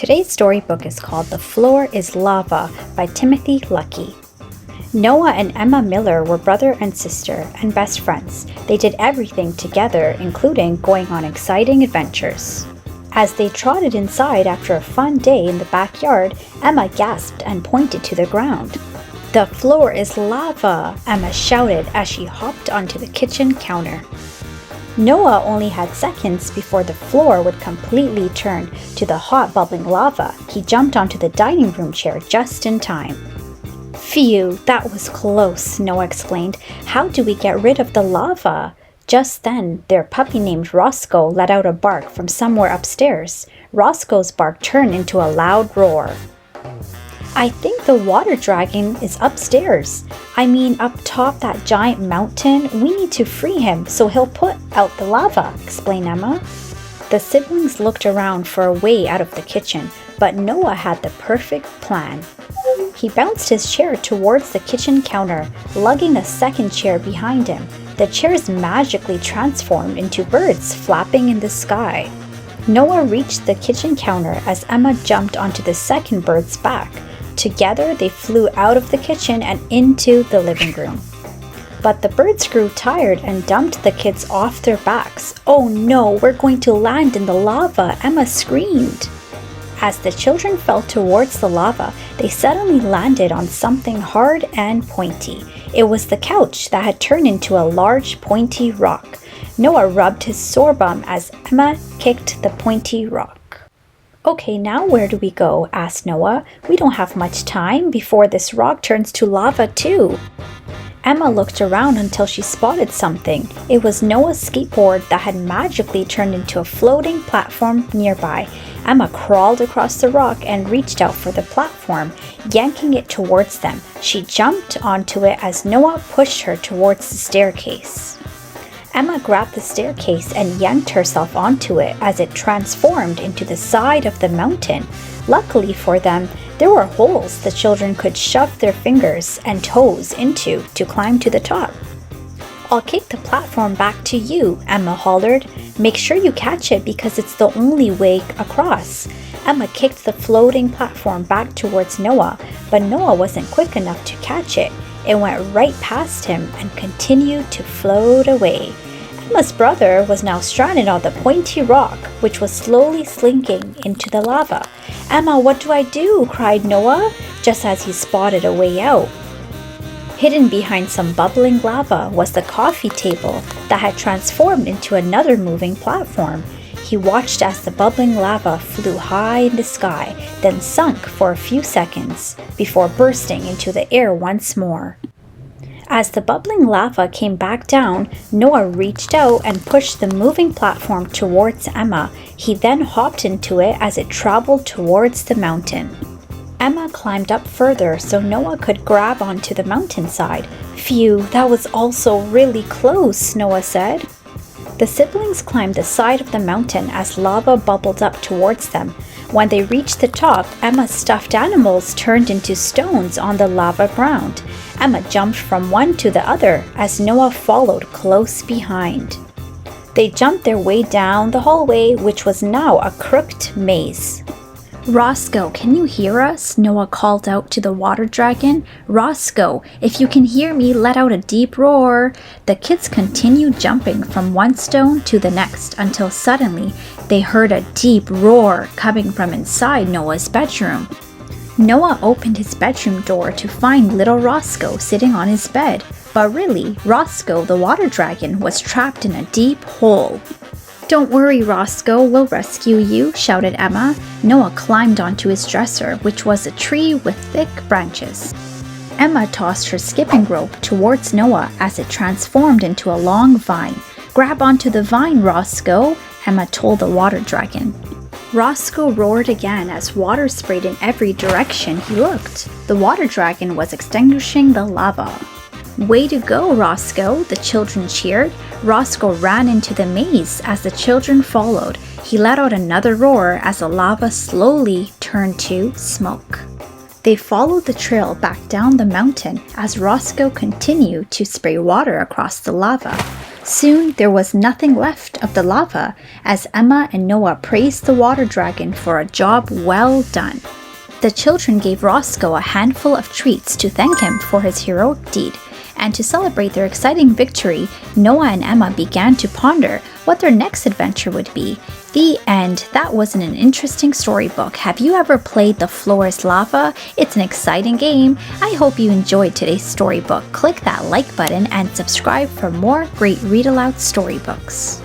Today's storybook is called The Floor is Lava by Timothy Luckey. Noah and Emma Miller were brother and sister and best friends. They did everything together, including going on exciting adventures. As they trotted inside after a fun day in the backyard, Emma gasped and pointed to the ground. "The floor is lava!" Emma shouted as she hopped onto the kitchen counter. Noah only had seconds before the floor would completely turn to the hot bubbling lava. He jumped onto the dining room chair just in time. "Phew, that was close," Noah exclaimed. "How do we get rid of the lava?" Just then, their puppy named Roscoe let out a bark from somewhere upstairs. Roscoe's bark turned into a loud roar. "I think the water dragon is upstairs. I mean, up top that giant mountain. We need to free him so he'll put out the lava," explained Emma. The siblings looked around for a way out of the kitchen, but Noah had the perfect plan. He bounced his chair towards the kitchen counter, lugging a second chair behind him. The chairs magically transformed into birds flapping in the sky. Noah reached the kitchen counter as Emma jumped onto the second bird's back. Together, they flew out of the kitchen and into the living room. But the birds grew tired and dumped the kids off their backs. "Oh no, we're going to land in the lava!" Emma screamed. As the children fell towards the lava, they suddenly landed on something hard and pointy. It was the couch that had turned into a large pointy rock. Noah rubbed his sore bum as Emma kicked the pointy rock. "Okay, now where do we go?" asked Noah. "We don't have much time before this rock turns to lava too." Emma looked around until she spotted something. It was Noah's skateboard that had magically turned into a floating platform nearby. Emma crawled across the rock and reached out for the platform, yanking it towards them. She jumped onto it as Noah pushed her towards the staircase. Emma grabbed the staircase and yanked herself onto it as it transformed into the side of the mountain. Luckily for them, there were holes the children could shove their fingers and toes into to climb to the top. "I'll kick the platform back to you," Emma hollered. "Make sure you catch it because it's the only way across." Emma kicked the floating platform back towards Noah, but Noah wasn't quick enough to catch it. It went right past him and continued to float away. Emma's brother was now stranded on the pointy rock, which was slowly sinking into the lava. "Emma, what do I do?" cried Noah, just as he spotted a way out. Hidden behind some bubbling lava was the coffee table that had transformed into another moving platform. He watched as the bubbling lava flew high in the sky, then sunk for a few seconds before bursting into the air once more. As the bubbling lava came back down, Noah reached out and pushed the moving platform towards Emma. He then hopped into it as it traveled towards the mountain. Emma climbed up further so Noah could grab onto the mountainside. "Phew, that was also really close," Noah said. The siblings climbed the side of the mountain as lava bubbled up towards them. When they reached the top, Emma's stuffed animals turned into stones on the lava ground. Emma jumped from one to the other as Noah followed close behind. They jumped their way down the hallway, which was now a crooked maze. "Roscoe, can you hear us?" Noah called out to the water dragon. "Roscoe, if you can hear me, let out a deep roar." The kids continued jumping from one stone to the next until suddenly they heard a deep roar coming from inside Noah's bedroom. Noah opened his bedroom door to find little Roscoe sitting on his bed, but really, Roscoe the water dragon was trapped in a deep hole. "Don't worry, Roscoe, we'll rescue you," shouted Emma. Noah climbed onto his dresser, which was a tree with thick branches. Emma tossed her skipping rope towards Noah as it transformed into a long vine. "Grab onto the vine, Roscoe," Emma told the water dragon. Roscoe roared again as water sprayed in every direction he looked. The water dragon was extinguishing the lava. "Way to go, Roscoe," the children cheered. Roscoe ran into the maze as the children followed. He let out another roar as the lava slowly turned to smoke. They followed the trail back down the mountain as Roscoe continued to spray water across the lava. Soon there was nothing left of the lava as Emma and Noah praised the water dragon for a job well done. The children gave Roscoe a handful of treats to thank him for his heroic deed, and to celebrate their exciting victory, Noah and Emma began to ponder what their next adventure would be. The end. That was an interesting storybook. Have you ever played The Floor is Lava? It's an exciting game. I hope you enjoyed today's storybook. Click that like button and subscribe for more great read aloud storybooks.